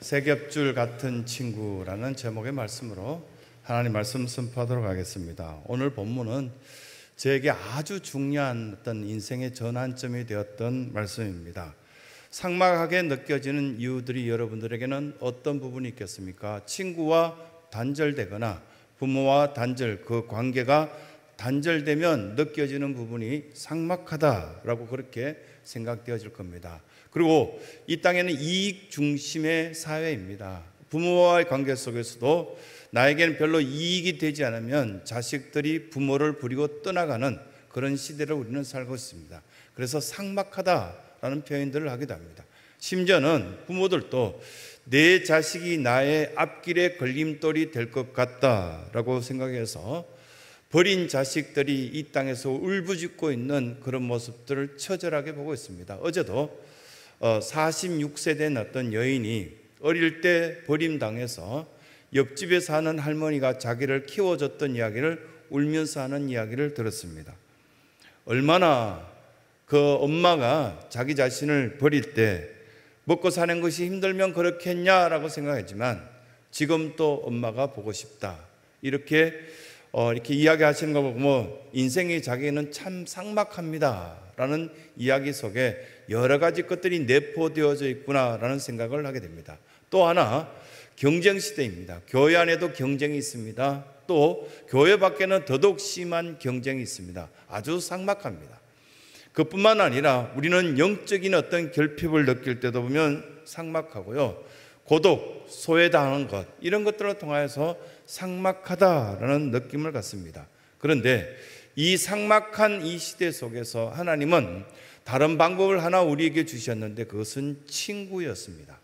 세 겹줄 같은 친구라는 제목의 말씀으로 하나님 말씀 선포하도록 하겠습니다. 오늘 본문은 저에게 아주 중요한 어떤 인생의 전환점이 되었던 말씀입니다. 삭막하게 느껴지는 이유들이 여러분들에게는 어떤 부분이 있겠습니까? 친구와 단절되거나 부모와 그 관계가 단절되면 느껴지는 부분이 삭막하다라고 그렇게 생각되어질 겁니다. 그리고 이 땅에는 이익 중심의 사회입니다. 부모와의 관계 속에서도 나에게는 별로 이익이 되지 않으면 자식들이 부모를 버리고 떠나가는 그런 시대를 우리는 살고 있습니다. 그래서 삭막하다라는 표현들을 하기도 합니다. 심지어는 부모들도 내 자식이 나의 앞길에 걸림돌이 될 것 같다라고 생각해서 버린 자식들이 이 땅에서 울부짖고 있는 그런 모습들을 처절하게 보고 있습니다. 어제도 46세 된 어떤 여인이 어릴 때 버림당해서 옆집에 사는 할머니가 자기를 키워줬던 이야기를 울면서 하는 이야기를 들었습니다. 얼마나 그 엄마가 자기 자신을 버릴 때 먹고 사는 것이 힘들면 그렇게 했냐라고 생각했지만 지금 또 엄마가 보고 싶다 이렇게 이야기하시는 거 보면 인생이 자기는 참 삭막합니다 라는 이야기 속에 여러 가지 것들이 내포되어져 있구나라는 생각을 하게 됩니다. 또 하나, 경쟁 시대입니다. 교회 안에도 경쟁이 있습니다. 또 교회 밖에는 더더욱 심한 경쟁이 있습니다. 아주 삭막합니다. 그뿐만 아니라 우리는 영적인 어떤 결핍을 느낄 때도 보면 삭막하고요, 고독, 소외당하는 것, 이런 것들을 통하여서 삭막하다라는 느낌을 갖습니다. 그런데 이 삭막한 이 시대 속에서 하나님은 다른 방법을 하나 우리에게 주셨는데 그것은 친구였습니다.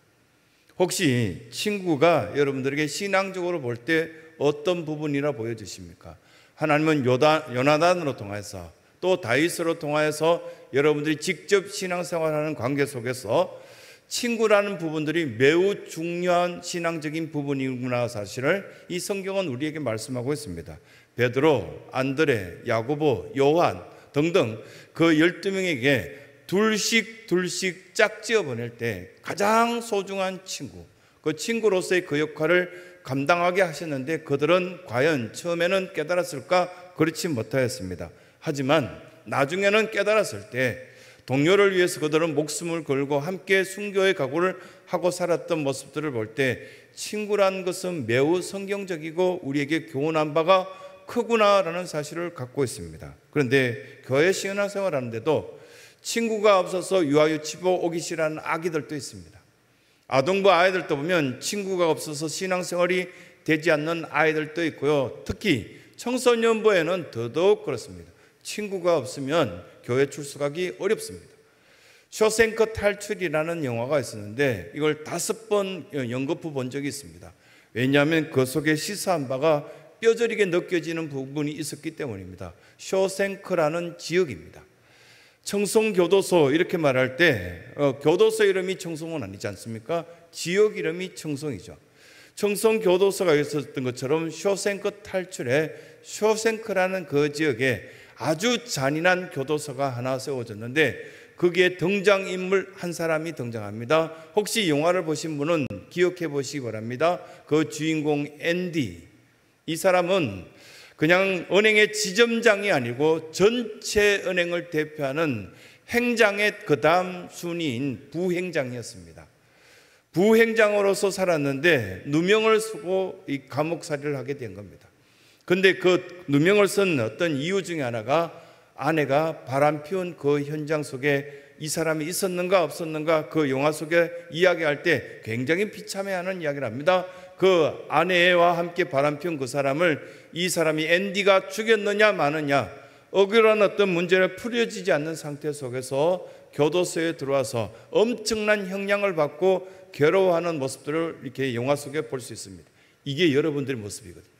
혹시 친구가 여러분들에게 신앙적으로 볼 때 어떤 부분이라 보여지십니까? 하나님은 요나단으로 통해서 또 다윗으로 통하여서 여러분들이 직접 신앙생활하는 관계 속에서 친구라는 부분들이 매우 중요한 신앙적인 부분이구나 사실을 이 성경은 우리에게 말씀하고 있습니다. 베드로, 안드레, 야고보, 요한 등등 그 12명에게 둘씩 짝지어 보낼 때 가장 소중한 친구, 그 친구로서의 그 역할을 감당하게 하셨는데 그들은 과연 처음에는 깨달았을까? 그렇지 못하였습니다. 하지만 나중에는 깨달았을 때 동료를 위해서 그들은 목숨을 걸고 함께 순교의 각오를 하고 살았던 모습들을 볼 때 친구란 것은 매우 성경적이고 우리에게 교훈한 바가 크구나라는 사실을 갖고 있습니다. 그런데 교회 신앙생활 하는데도 친구가 없어서 유아유치부 오기 싫어하는 아기들도 있습니다. 아동부 아이들도 보면 친구가 없어서 신앙생활이 되지 않는 아이들도 있고요, 특히 청소년부에는 더더욱 그렇습니다. 친구가 없으면 교회 출석하기 어렵습니다. 쇼생크 탈출이라는 영화가 있었는데 이걸 5번 연거푸 본 적이 있습니다. 왜냐하면 그 속에 시사한 바가 뼈저리게 느껴지는 부분이 있었기 때문입니다. 쇼생크라는 지역입니다. 청송교도소 이렇게 말할 때 교도소 이름이 청송은 아니지 않습니까? 지역 이름이 청송이죠. 청송교도소가 있었던 것처럼 쇼생크 탈출에 쇼생크라는 그 지역에 아주 잔인한 교도소가 하나 세워졌는데 거기에 등장인물 한 사람이 등장합니다. 혹시 영화를 보신 분은 기억해 보시기 바랍니다. 그 주인공 앤디, 이 사람은 그냥 은행의 지점장이 아니고 전체 은행을 대표하는 행장의 그 다음 순위인 부행장이었습니다. 부행장으로서 살았는데 누명을 쓰고 이 감옥살이를 하게 된 겁니다. 근데 그 누명을 쓴 어떤 이유 중에 하나가 아내가 바람 피운 그 현장 속에 이 사람이 있었는가 없었는가 그 영화 속에 이야기할 때 굉장히 비참해하는 이야기를 합니다. 그 아내와 함께 바람 피운 그 사람을 이 사람이 앤디가 죽였느냐 마느냐 억울한 어떤 문제를 풀어지지 않는 상태 속에서 교도소에 들어와서 엄청난 형량을 받고 괴로워하는 모습들을 이렇게 영화 속에 볼 수 있습니다. 이게 여러분들의 모습이거든요.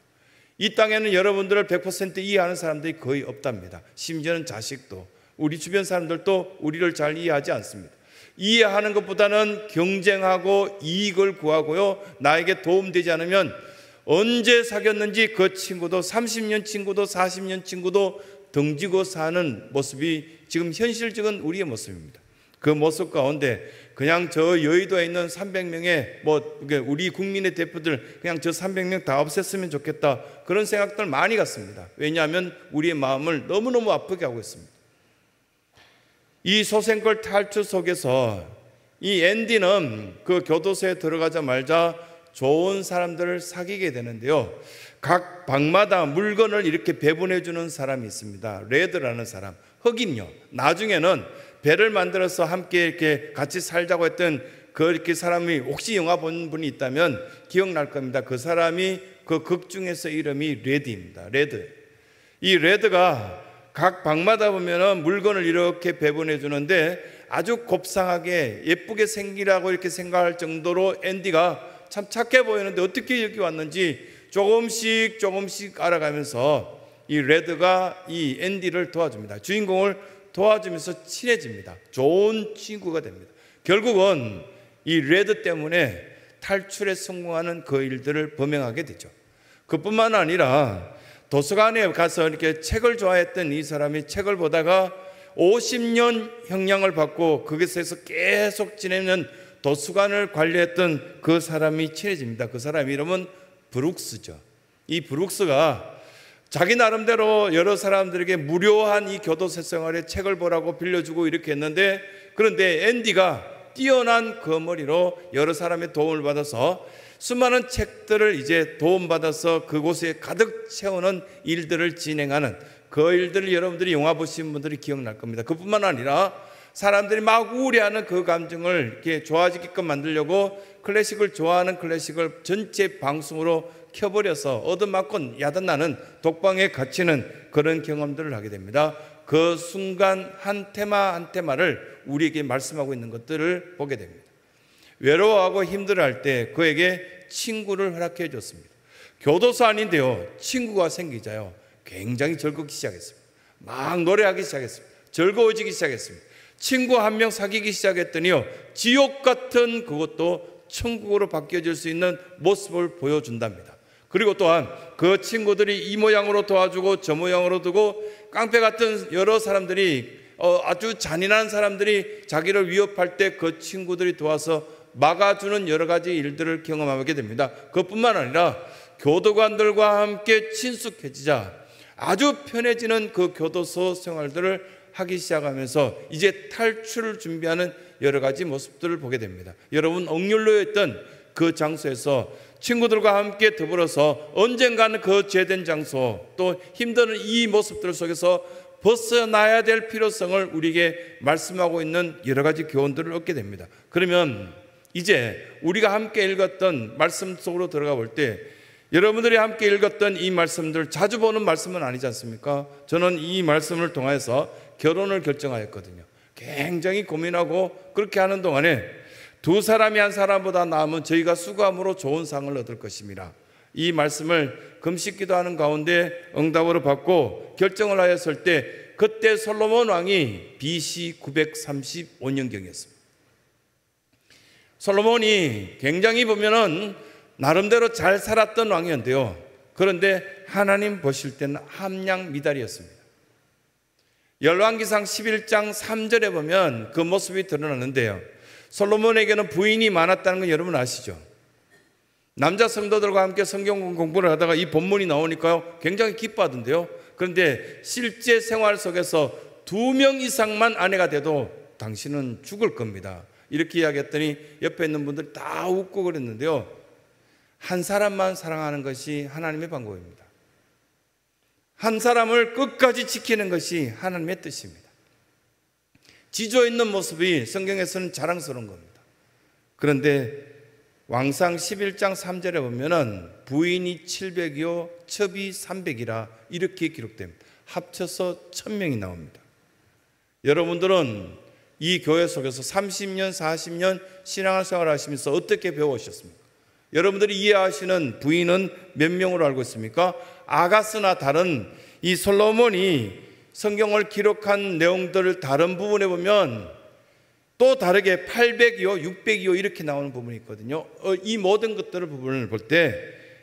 이 땅에는 여러분들을 100% 이해하는 사람들이 거의 없답니다. 심지어는 자식도, 우리 주변 사람들도 우리를 잘 이해하지 않습니다. 이해하는 것보다는 경쟁하고 이익을 구하고요, 나에게 도움되지 않으면 언제 사귀었는지 그 친구도 30년 친구도 40년 친구도 등지고 사는 모습이 지금 현실적인 우리의 모습입니다. 그 모습 가운데 그냥 저 여의도에 있는 300명의 우리 국민의 대표들 그냥 저 300명 다 없앴으면 좋겠다, 그런 생각들 많이 갖습니다. 왜냐하면 우리의 마음을 너무너무 아프게 하고 있습니다. 이 소생걸 탈출 속에서 이 앤디는 그 교도소에 들어가자마자 좋은 사람들을 사귀게 되는데요, 각 방마다 물건을 이렇게 배분해 주는 사람이 있습니다. 레드라는 사람. 흑인요, 나중에는 배를 만들어서 함께 이렇게 같이 살자고 했던 이렇게 사람이, 혹시 영화 본 분이 있다면 기억날 겁니다. 그 사람이 그 극 중에서 이름이 레드입니다. 레드. 이 레드가 각 방마다 보면은 물건을 이렇게 배분해 주는데 아주 곱상하게 예쁘게 생기라고 이렇게 생각할 정도로 앤디가 참 착해 보이는데 어떻게 여기 왔는지 조금씩 알아가면서 이 레드가 이 앤디를 도와줍니다. 주인공을 도와주면서 친해집니다. 좋은 친구가 됩니다. 결국은 이 레드 때문에 탈출에 성공하는 그 일들을 범행하게 되죠. 그뿐만 아니라 도서관에 가서 이렇게 책을 좋아했던 이 사람이 책을 보다가 50년 형량을 받고 거기서 계속 지내는 도서관을 관리했던 그 사람이 친해집니다. 그 사람 이름은 브룩스죠. 이 브룩스가 자기 나름대로 여러 사람들에게 무료한 이 교도소 생활에 책을 보라고 빌려주고 이렇게 했는데, 그런데 앤디가 뛰어난 거머리로 여러 사람의 도움을 받아서 수많은 책들을 이제 도움받아서 그곳에 가득 채우는 일들을 진행하는 그 일들을 여러분들이 영화 보신 분들이 기억날 겁니다. 그뿐만 아니라 사람들이 막 우울해하는 그 감정을 이렇게 좋아지게끔 만들려고 클래식을 좋아하는 클래식을 전체 방송으로 켜버려서 얻어맞고 야단나는 독방에 갇히는 그런 경험들을 하게 됩니다. 그 순간 한 테마 한 테마를 우리에게 말씀하고 있는 것들을 보게 됩니다. 외로워하고 힘들어할 때 그에게 친구를 허락해 줬습니다. 교도소 아닌데요, 친구가 생기자요 굉장히 즐겁기 시작했습니다. 막 노래하기 시작했습니다. 즐거워지기 시작했습니다. 친구 한 명 사귀기 시작했더니요, 지옥 같은 그것도 천국으로 바뀌어질 수 있는 모습을 보여준답니다. 그리고 또한 그 친구들이 이 모양으로 도와주고 저 모양으로 두고, 깡패 같은 여러 사람들이 아주 잔인한 사람들이 자기를 위협할 때 그 친구들이 도와서 막아주는 여러 가지 일들을 경험하게 됩니다. 그뿐만 아니라 교도관들과 함께 친숙해지자 아주 편해지는 그 교도소 생활들을 하기 시작하면서 이제 탈출을 준비하는 여러 가지 모습들을 보게 됩니다. 여러분, 억눌려있던 그 장소에서 친구들과 함께 더불어서 언젠가는 그 죄된 장소, 또 힘든 이 모습들 속에서 벗어나야 될 필요성을 우리에게 말씀하고 있는 여러 가지 교훈들을 얻게 됩니다. 그러면 이제 우리가 함께 읽었던 말씀 속으로 들어가 볼 때, 여러분들이 함께 읽었던 이 말씀들 자주 보는 말씀은 아니지 않습니까? 저는 이 말씀을 통해서 결혼을 결정하였거든요. 굉장히 고민하고 그렇게 하는 동안에 두 사람이 한 사람보다 나으면 저희가 수고함으로 좋은 상을 얻을 것입니다. 이 말씀을 금식 기도하는 가운데 응답으로 받고 결정을 하였을 때, 그때 솔로몬 왕이 BC 935년경이었습니다. 솔로몬이 굉장히 보면은 나름대로 잘 살았던 왕이었는데요, 그런데 하나님 보실 때는 함량 미달이었습니다. 열왕기상 11장 3절에 보면 그 모습이 드러나는데요, 솔로몬에게는 부인이 많았다는 건 여러분 아시죠? 남자 성도들과 함께 성경 공부를 하다가 이 본문이 나오니까요 굉장히 기뻐하던데요, 그런데 실제 생활 속에서 2명 이상만 아내가 돼도 당신은 죽을 겁니다, 이렇게 이야기했더니 옆에 있는 분들 다 웃고 그랬는데요, 한 사람만 사랑하는 것이 하나님의 방법입니다. 한 사람을 끝까지 지키는 것이 하나님의 뜻입니다. 지조 있는 모습이 성경에서는 자랑스러운 겁니다. 그런데 왕상 11장 3절에 보면은 부인이 700이요 첩이 300이라 이렇게 기록됩니다. 합쳐서 1000명이 나옵니다. 여러분들은 이 교회 속에서 30년 40년 신앙생활 하시면서 어떻게 배워오셨습니까? 여러분들이 이해하시는 부인은 몇 명으로 알고 있습니까? 아가스나 다른 이 솔로몬이 성경을 기록한 내용들을 다른 부분에 보면 또 다르게 800이요 600이요 이렇게 나오는 부분이 있거든요. 이 모든 것들을 부분을 볼 때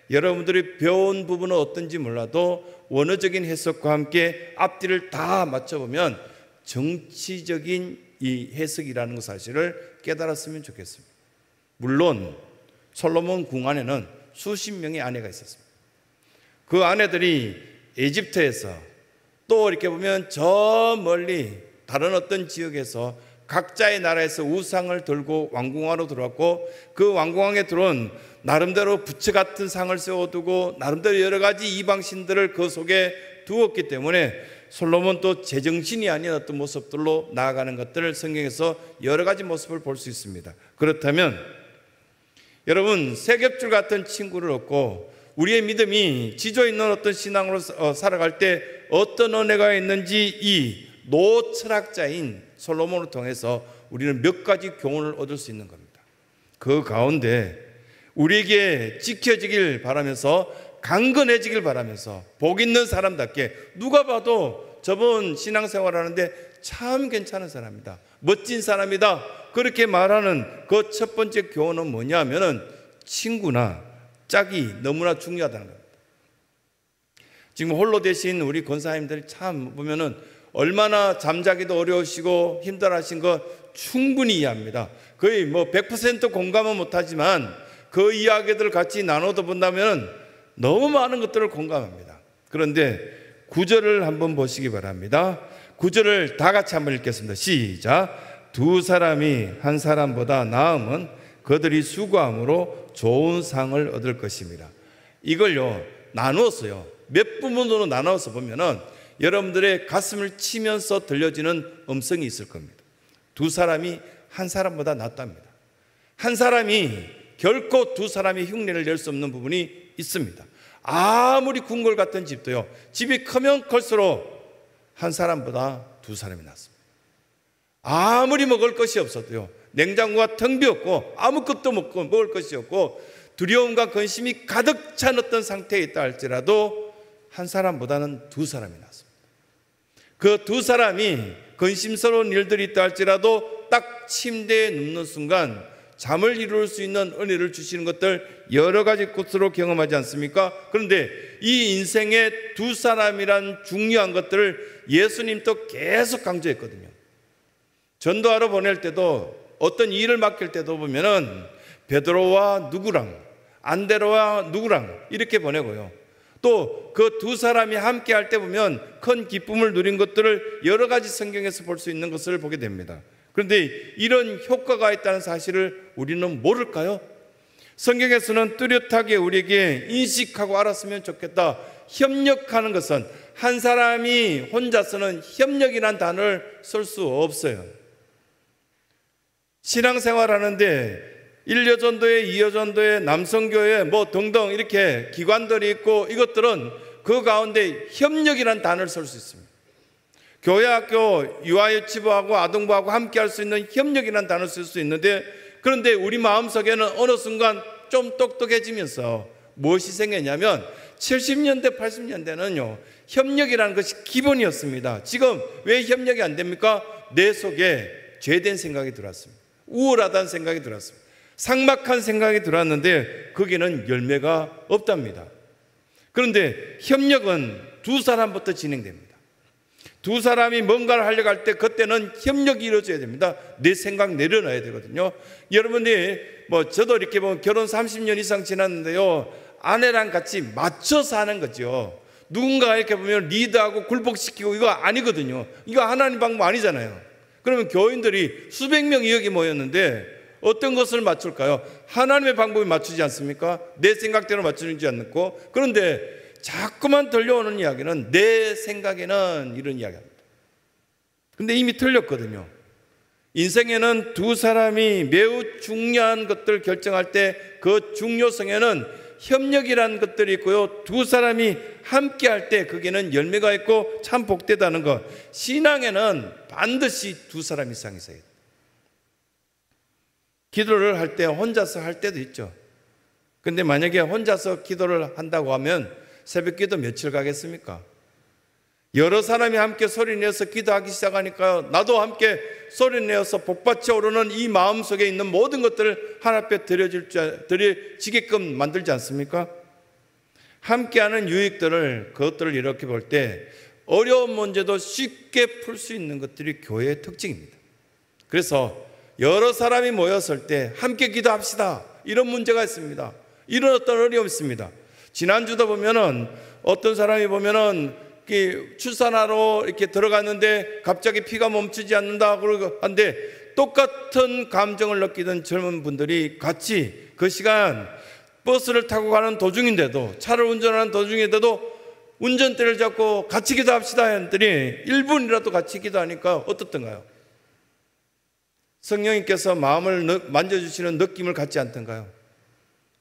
여러분들이 배운 부분은 어떤지 몰라도 원어적인 해석과 함께 앞뒤를 다 맞춰보면 정치적인 이 해석이라는 사실을 깨달았으면 좋겠습니다. 물론 솔로몬 궁 안에는 수십 명의 아내가 있었습니다. 그 아내들이 에집트에서 또 이렇게 보면 저 멀리 다른 어떤 지역에서 각자의 나라에서 우상을 들고 왕궁으로 들어왔고, 그 왕궁에 들어온 나름대로 부처 같은 상을 세워두고 나름대로 여러 가지 이방신들을 그 속에 두었기 때문에 솔로몬 또 제정신이 아닌 어떤 모습들로 나아가는 것들을 성경에서 여러 가지 모습을 볼 수 있습니다. 그렇다면 여러분, 세겹줄 같은 친구를 얻고 우리의 믿음이 지조 있는 어떤 신앙으로 살아갈 때 어떤 은혜가 있는지 이 노철학자인 솔로몬을 통해서 우리는 몇 가지 교훈을 얻을 수 있는 겁니다. 그 가운데 우리에게 지켜지길 바라면서, 강건해지길 바라면서, 복 있는 사람답게, 누가 봐도 저분 신앙생활 하는데 참 괜찮은 사람이다, 멋진 사람이다, 그렇게 말하는 그 첫 번째 교훈은 뭐냐면은 친구나 짝이 너무나 중요하다는 겁니다. 지금 홀로 되신 우리 권사님들 참 보면은 얼마나 잠자기도 어려우시고 힘들어하신 거 충분히 이해합니다. 거의 100% 공감은 못하지만 그 이야기들을 같이 나눠도 본다면 너무 많은 것들을 공감합니다. 그런데 9절을 한번 보시기 바랍니다. 9절을 다 같이 한번 읽겠습니다. 시작. 두 사람이 한 사람보다 나음은 그들이 수고함으로 좋은 상을 얻을 것입니다. 이걸요 나누었어요. 몇 부분으로 나눠서 보면은 여러분들의 가슴을 치면서 들려지는 음성이 있을 겁니다. 두 사람이 한 사람보다 낫답니다. 한 사람이 결코 두 사람이 흉내를 낼 수 없는 부분이 있습니다. 아무리 궁궐 같은 집도요, 집이 크면 클수록 한 사람보다 두 사람이 낫습니다. 아무리 먹을 것이 없어도요, 냉장고가 텅 비었고 아무것도 먹을 것이 없고 두려움과 근심이 가득 찬 어떤 상태에 있다 할지라도 한 사람보다는 두 사람이 낫습니다. 그 두 사람이 근심스러운 일들이 있다 할지라도 딱 침대에 눕는 순간 잠을 이룰 수 있는 은혜를 주시는 것들 여러 가지 곳으로 경험하지 않습니까? 그런데 이 인생의 두 사람이란 중요한 것들을 예수님도 계속 강조했거든요. 전도하러 보낼 때도, 어떤 일을 맡길 때도 보면은 베드로와 누구랑, 안데로와 누구랑 이렇게 보내고요. 또 그 두 사람이 함께 할 때 보면 큰 기쁨을 누린 것들을 여러 가지 성경에서 볼 수 있는 것을 보게 됩니다. 그런데 이런 효과가 있다는 사실을 우리는 모를까요? 성경에서는 뚜렷하게 우리에게 인식하고 알았으면 좋겠다. 협력하는 것은, 한 사람이 혼자서는 협력이라는 단어를 쓸 수 없어요. 신앙생활 하는데 1여전도회, 2여전도회, 남성교회 등등 이렇게 기관들이 있고, 이것들은 그 가운데 협력이라는 단어를 쓸 수 있습니다. 교회, 학교, 유아유치부하고 아동부하고 함께 할 수 있는 협력이라는 단어를 쓸 수 있는데, 그런데 우리 마음속에는 어느 순간 좀 똑똑해지면서 무엇이 생겼냐면 70년대, 80년대는요 협력이라는 것이 기본이었습니다. 지금 왜 협력이 안 됩니까? 내 속에 죄된 생각이 들어왔습니다. 우월하다는 생각이 들어왔습니다. 삭막한 생각이 들어왔는데 거기는 열매가 없답니다. 그런데 협력은 두 사람부터 진행됩니다. 두 사람이 뭔가를 하려고 할 때 그때는 협력이 이루어져야 됩니다. 내 생각 내려놔야 되거든요. 여러분이 저도 이렇게 보면 결혼 30년 이상 지났는데요, 아내랑 같이 맞춰서 하는 거죠. 누군가 이렇게 보면 리드하고 굴복시키고 이거 아니거든요. 이거 하나님 방법 아니잖아요. 그러면 교인들이 수백 명이 여기 모였는데 어떤 것을 맞출까요? 하나님의 방법에 맞추지 않습니까? 내 생각대로 맞추지 않고. 그런데 자꾸만 들려오는 이야기는 내 생각에는 이런 이야기입니다. 근데 이미 틀렸거든요. 인생에는 두 사람이 매우 중요한 것들을 결정할 때 그 중요성에는 협력이라는 것들이 있고요, 두 사람이 함께 할 때 거기에는 열매가 있고 참 복되다는 것. 신앙에는 반드시 두 사람 이상이 있어야 돼요. 기도를 할 때 혼자서 할 때도 있죠. 근데 만약에 혼자서 기도를 한다고 하면 새벽 기도 며칠 가겠습니까? 여러 사람이 함께 소리내어서 기도하기 시작하니까요, 나도 함께 소리내어서 복받쳐 오르는 이 마음속에 있는 모든 것들을 하나님 앞에 드려지게끔 만들지 않습니까? 함께하는 유익들을, 그것들을 이렇게 볼 때 어려운 문제도 쉽게 풀 수 있는 것들이 교회의 특징입니다. 그래서 여러 사람이 모였을 때 함께 기도합시다. 이런 문제가 있습니다. 이런 어떤 어려움이 있습니다. 지난주도 보면은 어떤 사람이 보면은 출산하러 이렇게 들어갔는데 갑자기 피가 멈추지 않는다 그러고 한데, 똑같은 감정을 느끼던 젊은 분들이 같이 그 시간 버스를 타고 가는 도중인데도, 차를 운전하는 도중인데도 운전대를 잡고 같이 기도합시다 했더니 1분이라도 같이 기도하니까 어떻던가요? 성령님께서 마음을 만져주시는 느낌을 갖지 않던가요?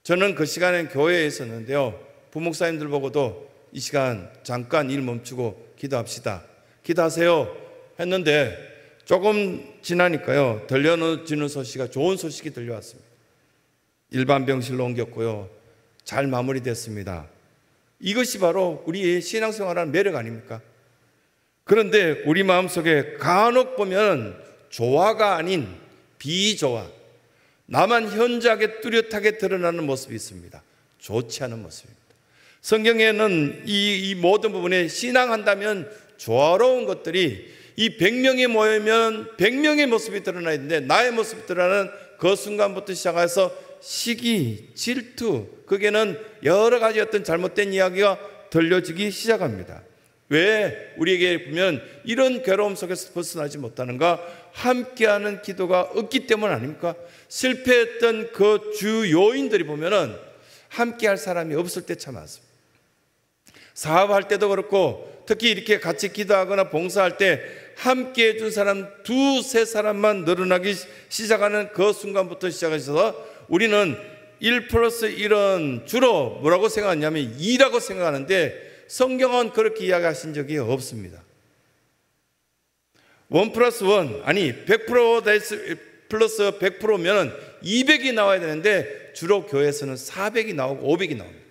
저는 그 시간에 교회에 있었는데요, 부목사님들 보고도 이 시간 잠깐 일 멈추고 기도합시다, 기도하세요 했는데, 조금 지나니까요 들려지는 소식이, 좋은 소식이 들려왔습니다. 일반 병실로 옮겼고요, 잘 마무리됐습니다. 이것이 바로 우리의 신앙생활하는 매력 아닙니까? 그런데 우리 마음속에 간혹 보면 조화가 아닌 비조화, 나만 현저하게 뚜렷하게 드러나는 모습이 있습니다. 좋지 않은 모습입니다. 성경에는 이 모든 부분에 신앙한다면 조화로운 것들이 이 100명이 모이면 100명의 모습이 드러나야 되는데, 나의 모습이 드러나는 그 순간부터 시작해서 시기, 질투, 거기에는 여러 가지 어떤 잘못된 이야기가 들려지기 시작합니다. 왜 우리에게 보면 이런 괴로움 속에서 벗어나지 못하는가? 함께하는 기도가 없기 때문 아닙니까? 실패했던 그 주 요인들이 보면은 함께할 사람이 없을 때 참 많습니다. 사업할 때도 그렇고, 특히 이렇게 같이 기도하거나 봉사할 때 함께 해준 사람 2-3 사람만 늘어나기 시작하는 그 순간부터 시작해서 우리는 1+1은 주로 뭐라고 생각하냐면 2라고 생각하는데, 성경은 그렇게 이야기하신 적이 없습니다. 1+1, 아니 100% 플러스 100%면 200이 나와야 되는데 주로 교회에서는 400이 나오고 500이 나옵니다.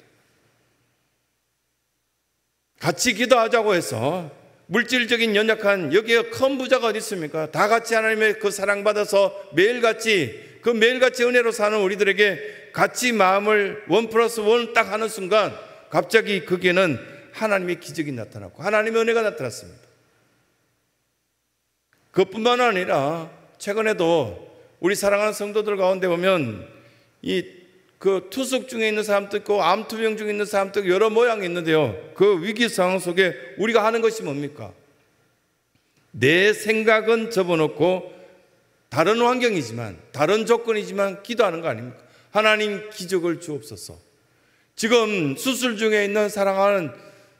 같이 기도하자고 해서 물질적인 연약한, 여기에 큰 부자가 어디 있습니까? 다 같이 하나님의 그 사랑받아서 매일같이 은혜로 사는 우리들에게 같이 마음을 1+1 딱 하는 순간 갑자기 거기에는 하나님의 기적이 나타났고 하나님의 은혜가 나타났습니다. 그뿐만 아니라 최근에도 우리 사랑하는 성도들 가운데 보면 그 투숙 중에 있는 사람도 있고 암투병 중에 있는 사람도 있고 여러 모양이 있는데요, 그 위기 상황 속에 우리가 하는 것이 뭡니까? 내 생각은 접어놓고 다른 환경이지만, 다른 조건이지만 기도하는 거 아닙니까? 하나님 기적을 주옵소서. 지금 수술 중에 있는 사랑하는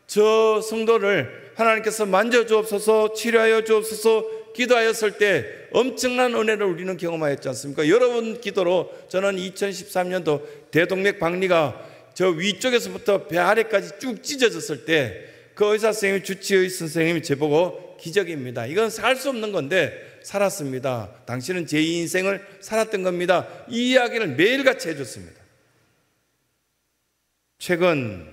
저 성도를 하나님께서 만져주옵소서, 치료하여 주옵소서 기도하였을 때 엄청난 은혜를 우리는 경험하였지 않습니까? 여러분 기도로 저는 2013년도 대동맥 박리가 저 위쪽에서부터 배 아래까지 쭉 찢어졌을 때 그 의사 선생님, 주치의 선생님이 저보고 기적입니다, 이건 살 수 없는 건데 살았습니다, 당신은 제 인생을 살았던 겁니다, 이 이야기를 매일같이 해줬습니다. 최근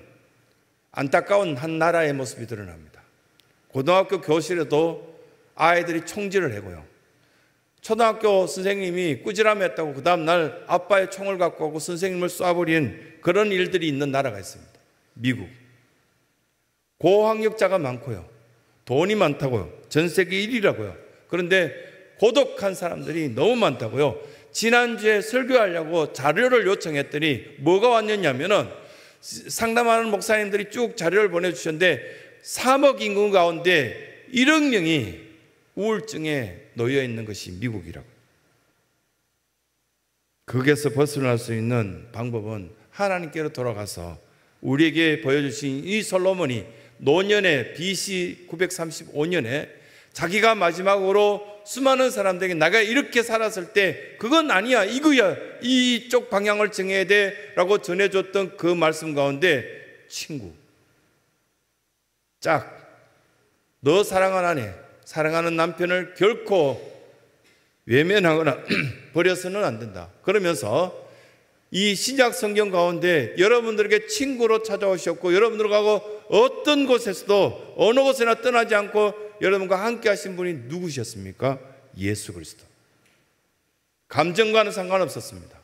안타까운 한 나라의 모습이 드러납니다. 고등학교 교실에도 아이들이 총질을 하고요, 초등학교 선생님이 꾸지람했다고 그 다음날 아빠의 총을 갖고 오고 선생님을 쏴버린 그런 일들이 있는 나라가 있습니다. 미국. 고학력자가 많고요, 돈이 많다고요, 전 세계 1위라고요. 그런데 고독한 사람들이 너무 많다고요. 지난주에 설교하려고 자료를 요청했더니 뭐가 왔냐면은 상담하는 목사님들이 쭉 자료를 보내주셨는데 3억 인구 가운데 1억 명이 우울증에 놓여 있는 것이 미국이라고. 거기에서 벗어날 수 있는 방법은 하나님께로 돌아가서 우리에게 보여주신 이 솔로몬이 노년에 BC 935년에 자기가 마지막으로 수많은 사람들에게 내가 이렇게 살았을 때 그건 아니야, 이거야, 이쪽 방향을 정해야 돼 라고 전해줬던 그 말씀 가운데 친구, 너 사랑하는 아내, 사랑하는 남편을 결코 외면하거나 버려서는 안 된다. 그러면서 이 신약 성경 가운데 여러분들에게 친구로 찾아오셨고 여러분들하고 어떤 곳에서도 어느 곳에나 떠나지 않고 여러분과 함께 하신 분이 누구셨습니까? 예수 그리스도. 감정과는 상관없었습니다.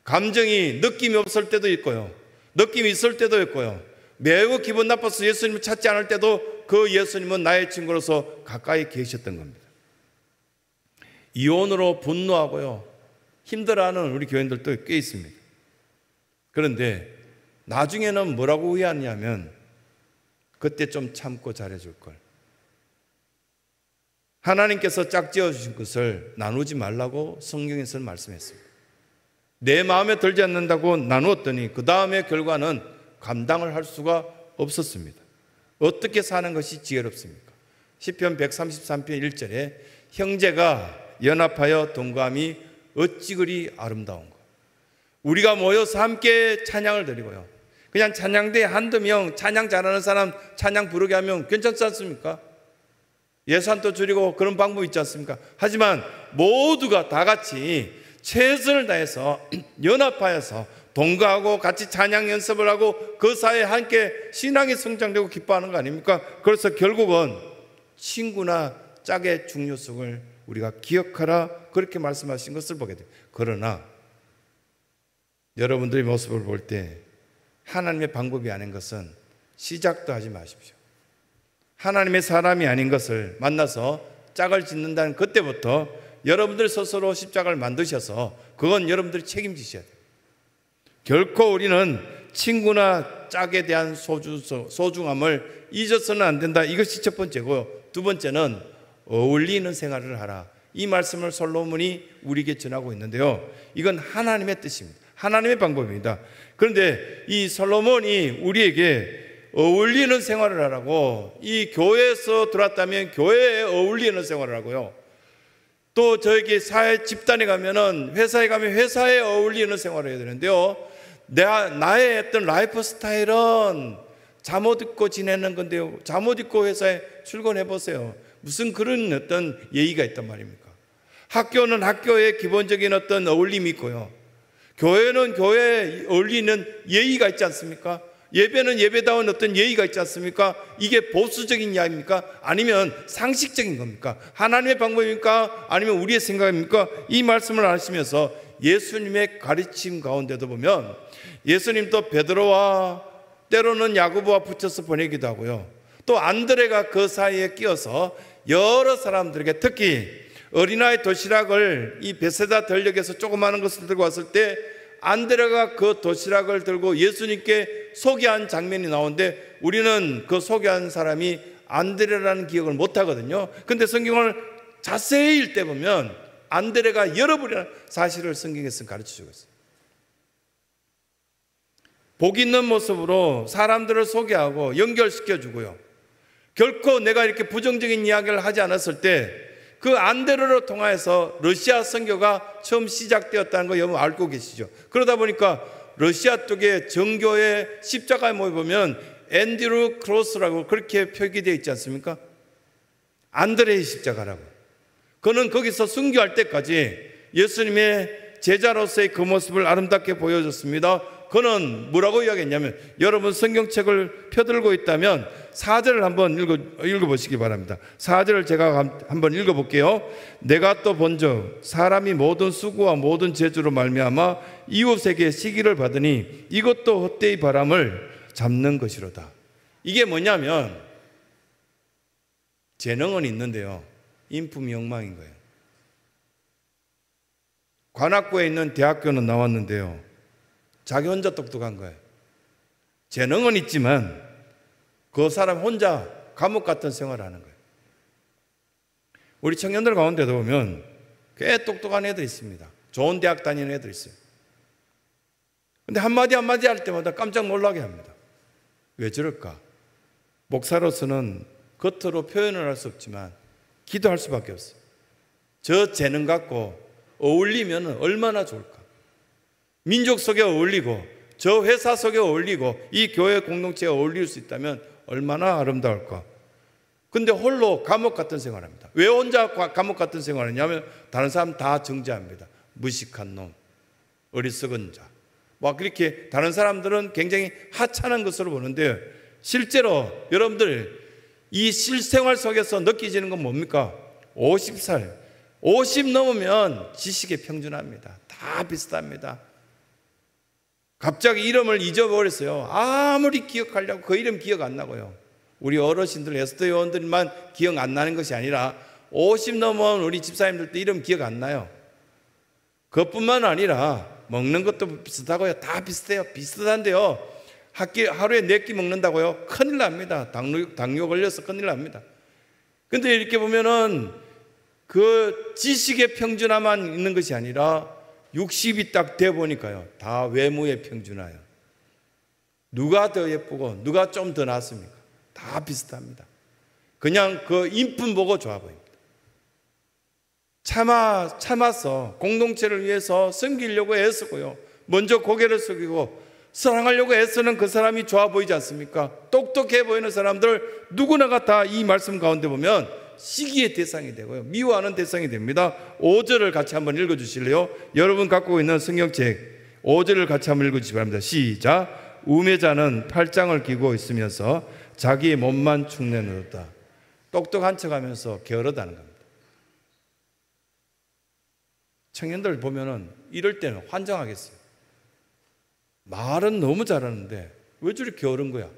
감정이 느낌이 없을 때도 있고요, 느낌이 있을 때도 있고요, 매우 기분 나빠서 예수님을 찾지 않을 때도 그 예수님은 나의 친구로서 가까이 계셨던 겁니다. 이혼으로 분노하고요, 힘들어하는 우리 교인들도 꽤 있습니다. 그런데 나중에는 뭐라고 후회하냐면 그때 좀 참고 잘해줄 걸. 하나님께서 짝지어 주신 것을 나누지 말라고 성경에서는 말씀했습니다. 내 마음에 들지 않는다고 나누었더니 그 다음에 결과는 감당을 할 수가 없었습니다. 어떻게 사는 것이 지혜롭습니까? 시편 133편 1절에 형제가 연합하여 동감이 어찌 그리 아름다운가. 우리가 모여서 함께 찬양을 드리고요, 그냥 찬양대에 한두 명 찬양 잘하는 사람 찬양 부르게 하면 괜찮지 않습니까? 예산도 줄이고 그런 방법이 있지 않습니까? 하지만 모두가 다 같이 최선을 다해서 연합하여서 동거하고 같이 찬양 연습을 하고 그 사이에 함께 신앙이 성장되고 기뻐하는 거 아닙니까? 그래서 결국은 친구나 짝의 중요성을 우리가 기억하라, 그렇게 말씀하신 것을 보게 돼요. 그러나 여러분들의 모습을 볼 때 하나님의 방법이 아닌 것은 시작도 하지 마십시오. 하나님의 사람이 아닌 것을 만나서 짝을 짓는다는 그때부터 여러분들 스스로 십자가를 만드셔서 그건 여러분들이 책임지셔야 돼요. 결코 우리는 친구나 짝에 대한 소중함을 잊어서는 안 된다. 이것이 첫 번째고, 두 번째는 어울리는 생활을 하라. 이 말씀을 솔로몬이 우리에게 전하고 있는데요, 이건 하나님의 뜻입니다. 하나님의 방법입니다. 그런데 이 솔로몬이 우리에게 어울리는 생활을 하라고, 이 교회에서 들어왔다면 교회에 어울리는 생활을 하고요, 또 저에게 사회 집단에 가면은, 회사에 가면 회사에 어울리는 생활을 해야 되는데요, 나의 어떤 라이프 스타일은 잠옷 입고 지내는 건데요, 잠옷 입고 회사에 출근해 보세요. 무슨 그런 어떤 예의가 있단 말입니까? 학교는 학교의 기본적인 어떤 어울림이 있고요, 교회는 교회에 어울리는 예의가 있지 않습니까? 예배는 예배다운 어떤 예의가 있지 않습니까? 이게 보수적인 이야기입니까? 아니면 상식적인 겁니까? 하나님의 방법입니까? 아니면 우리의 생각입니까? 이 말씀을 하시면서 예수님의 가르침 가운데도 보면 예수님도 베드로와 때로는 야고보와 붙여서 보내기도 하고요, 또 안드레가 그 사이에 끼어서 여러 사람들에게, 특히 어린아이 도시락을 이 베세다 들녘에서 조그마한 것을 들고 왔을 때 안드레가 그 도시락을 들고 예수님께 소개한 장면이 나오는데, 우리는 그 소개한 사람이 안드레라는 기억을 못하거든요. 근데 성경을 자세히 읽다 보면 안드레가 여러분이라는 사실을 성경에서 가르쳐주고 있어요. 복 있는 모습으로 사람들을 소개하고 연결시켜주고요, 결코 내가 이렇게 부정적인 이야기를 하지 않았을 때 그 안드레를 통해서 러시아 선교가 처음 시작되었다는 거 여러분 알고 계시죠? 그러다 보니까 러시아 쪽에 정교의 십자가에 모여보면 앤드루 크로스라고 그렇게 표기되어 있지 않습니까? 안드레의 십자가라고. 그는 거기서 순교할 때까지 예수님의 제자로서의 그 모습을 아름답게 보여줬습니다. 그는 뭐라고 이야기했냐면, 여러분 성경책을 펴들고 있다면 4절을 한번 읽어보시기 바랍니다. 4절을 제가 한번 읽어볼게요. 내가 또 본즉 사람이 모든 수고와 모든 재주로 말미암아 이웃에게 시기를 받으니 이것도 헛되이 바람을 잡는 것이로다. 이게 뭐냐면 재능은 있는데요, 인품이 엉망인 거예요. 관악구에 있는 대학교는 나왔는데요, 자기 혼자 똑똑한 거예요. 재능은 있지만 그 사람 혼자 감옥 같은 생활을 하는 거예요. 우리 청년들 가운데도 보면 꽤 똑똑한 애들 있습니다. 좋은 대학 다니는 애들 있어요. 근데 한마디 한마디 할 때마다 깜짝 놀라게 합니다. 왜 저럴까? 목사로서는 겉으로 표현을 할 수 없지만 기도할 수밖에 없어요. 저 재능 갖고 어울리면 얼마나 좋을까? 민족 속에 어울리고 저 회사 속에 어울리고 이 교회 공동체에 어울릴 수 있다면 얼마나 아름다울까? 근데 홀로 감옥 같은 생활합니다. 왜 혼자 감옥 같은 생활하냐면 다른 사람 다 정죄합니다. 무식한 놈, 어리석은 자, 막 그렇게 다른 사람들은 굉장히 하찮은 것으로 보는데, 실제로 여러분들 이 실생활 속에서 느끼지는 건 뭡니까? 50살 50 넘으면 지식에 평준합니다. 다 비슷합니다. 갑자기 이름을 잊어버렸어요. 아무리 기억하려고 그 이름 기억 안 나고요. 우리 어르신들, 에스더 요원들만 기억 안 나는 것이 아니라 50 넘은 우리 집사님들도 이름 기억 안 나요. 그것뿐만 아니라 먹는 것도 비슷하고요. 다 비슷해요. 비슷한데요. 하루에 4끼 먹는다고요? 큰일 납니다. 당뇨 걸려서 큰일 납니다. 근데 이렇게 보면은 그 지식의 평준화만 있는 것이 아니라 60이 딱 돼 보니까요. 다 외모의 평준화예요. 누가 더 예쁘고 누가 좀 더 낫습니까? 다 비슷합니다. 그냥 그 인품 보고 좋아 보입니다. 참아서 공동체를 위해서 섬기려고 애쓰고요. 먼저 고개를 숙이고 사랑하려고 애쓰는 그 사람이 좋아 보이지 않습니까? 똑똑해 보이는 사람들 누구나가 다 이 말씀 가운데 보면 시기의 대상이 되고요. 미워하는 대상이 됩니다. 5절을 같이 한번 읽어주실래요? 여러분 갖고 있는 성경책 5절을 같이 한번 읽어주시기 바랍니다. 시작. 우매자는 팔짱을 끼고 있으면서 자기의 몸만 축내놓았다. 똑똑한 척하면서 게으르다는 겁니다. 청년들 보면은 이럴 때는 환장하겠어요. 말은 너무 잘하는데 왜 저렇게 게으른 거야?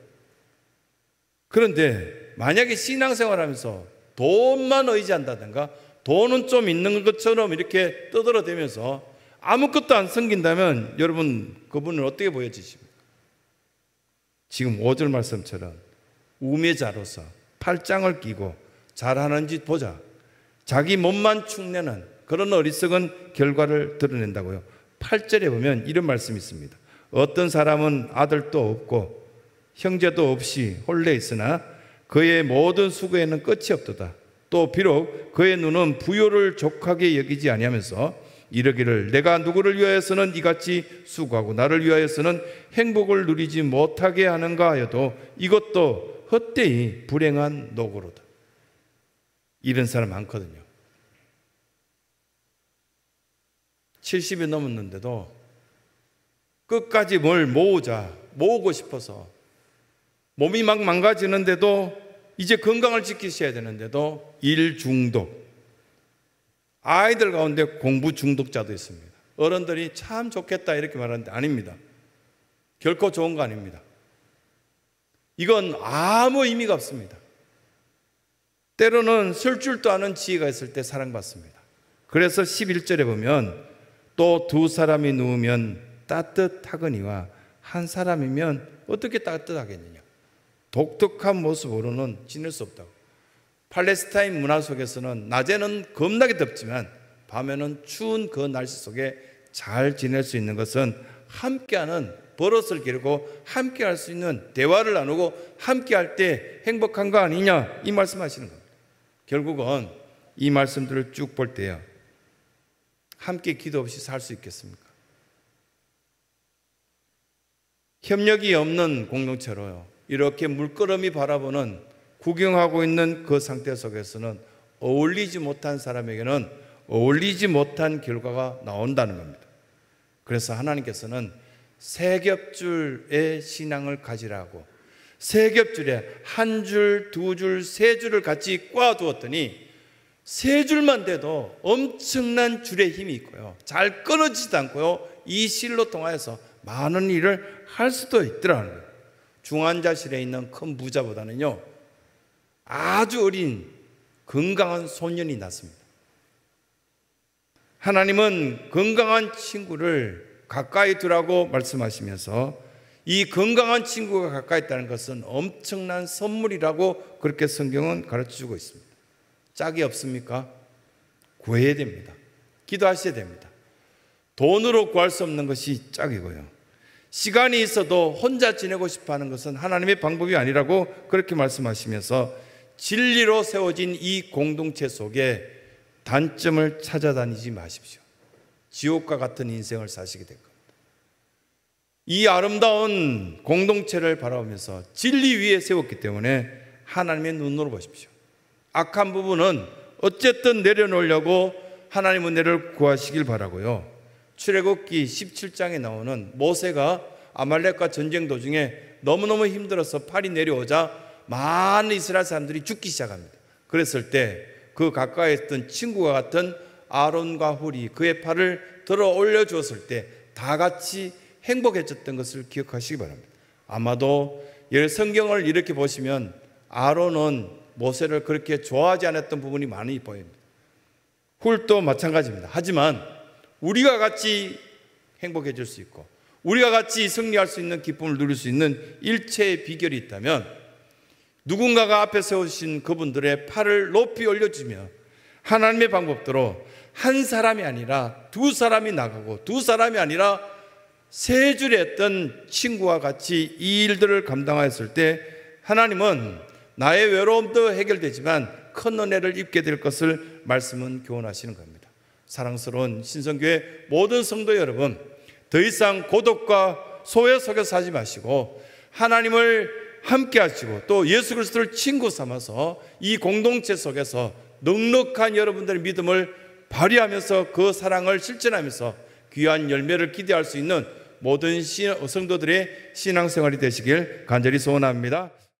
그런데 만약에 신앙생활하면서 돈만 의지한다든가 돈은 좀 있는 것처럼 이렇게 떠들어대면서 아무것도 안 섬긴다면 여러분 그분은 어떻게 보여지십니까? 지금 5절 말씀처럼 우매자로서 팔짱을 끼고 잘하는 짓 보자. 자기 몸만 축내는 그런 어리석은 결과를 드러낸다고요. 8절에 보면 이런 말씀이 있습니다. 어떤 사람은 아들도 없고 형제도 없이 홀래 있으나 그의 모든 수고에는 끝이 없도다. 또 비록 그의 눈은 부요를 족하게 여기지 아니하면서 이르기를 내가 누구를 위하여서는 이같이 수고하고 나를 위하여서는 행복을 누리지 못하게 하는가 하여도 이것도 헛되이 불행한 노고로다. 이런 사람 많거든요. 70이 넘었는데도 끝까지 뭘 모으고 싶어서 몸이 막 망가지는데도 이제 건강을 지키셔야 되는데도 일 중독, 아이들 가운데 공부 중독자도 있습니다. 어른들이 참 좋겠다 이렇게 말하는데 아닙니다. 결코 좋은 거 아닙니다. 이건 아무 의미가 없습니다. 때로는 쓸 줄도 아는 지혜가 있을 때 사랑받습니다. 그래서 11절에 보면 또 2 사람이 누우면 따뜻하거니와 한 사람이면 어떻게 따뜻하겠느냐. 독특한 모습으로는 지낼 수 없다고. 팔레스타인 문화 속에서는 낮에는 겁나게 덥지만 밤에는 추운 그 날씨 속에 잘 지낼 수 있는 것은 함께하는 버릇을 기르고 함께할 수 있는 대화를 나누고 함께할 때 행복한 거 아니냐 이 말씀하시는 겁니다. 결국은 이 말씀들을 쭉 볼 때요, 함께 기도 없이 살 수 있겠습니까? 협력이 없는 공동체로요, 이렇게 물끄러미 바라보는 구경하고 있는 그 상태 속에서는 어울리지 못한 사람에게는 어울리지 못한 결과가 나온다는 겁니다. 그래서 하나님께서는 세 겹줄의 신앙을 가지라고 세 겹줄에 한 줄, 2줄, 3줄을 같이 꽈두었더니 3줄만 돼도 엄청난 줄의 힘이 있고요, 잘 끊어지지도 않고요, 이 실로 통하여서 많은 일을 할 수도 있더라는 거예요. 중환자실에 있는 큰 부자보다는요 아주 어린 건강한 소년이 낫습니다. 하나님은 건강한 친구를 가까이 두라고 말씀하시면서 이 건강한 친구가 가까이 있다는 것은 엄청난 선물이라고 그렇게 성경은 가르쳐주고 있습니다. 짝이 없습니까? 구해야 됩니다. 기도하셔야 됩니다. 돈으로 구할 수 없는 것이 짝이고요, 시간이 있어도 혼자 지내고 싶어하는 것은 하나님의 방법이 아니라고 그렇게 말씀하시면서 진리로 세워진 이 공동체 속에 단점을 찾아다니지 마십시오. 지옥과 같은 인생을 사시게 될 겁니다. 이 아름다운 공동체를 바라보면서 진리 위에 세웠기 때문에 하나님의 눈으로 보십시오. 악한 부분은 어쨌든 내려놓으려고 하나님 은혜를 구하시길 바라고요. 출애굽기 17장에 나오는 모세가 아말렉과 전쟁 도중에 너무너무 힘들어서 팔이 내려오자 많은 이스라엘 사람들이 죽기 시작합니다. 그랬을 때 그 가까이 있던 친구와 같은 아론과 훌이 그의 팔을 들어 올려주었을 때 다 같이 행복해졌던 것을 기억하시기 바랍니다. 아마도 성경을 이렇게 보시면 아론은 모세를 그렇게 좋아하지 않았던 부분이 많이 보입니다. 훌도 마찬가지입니다. 하지만 우리가 같이 행복해질 수 있고 우리가 같이 승리할 수 있는 기쁨을 누릴 수 있는 일체의 비결이 있다면 누군가가 앞에 세우신 그분들의 팔을 높이 올려주며 하나님의 방법대로 한 사람이 아니라 두 사람이 나가고 두 사람이 아니라 세 줄에 했던 친구와 같이 이 일들을 감당하였을 때 하나님은 나의 외로움도 해결되지만 큰 은혜를 입게 될 것을 말씀은 교훈하시는 겁니다. 사랑스러운 신성교회 모든 성도 여러분, 더 이상 고독과 소외 속에 사지 마시고 하나님을 함께 하시고 또 예수 그리스도를 친구 삼아서 이 공동체 속에서 넉넉한 여러분들의 믿음을 발휘하면서 그 사랑을 실천하면서 귀한 열매를 기대할 수 있는 모든 성도들의 신앙생활이 되시길 간절히 소원합니다.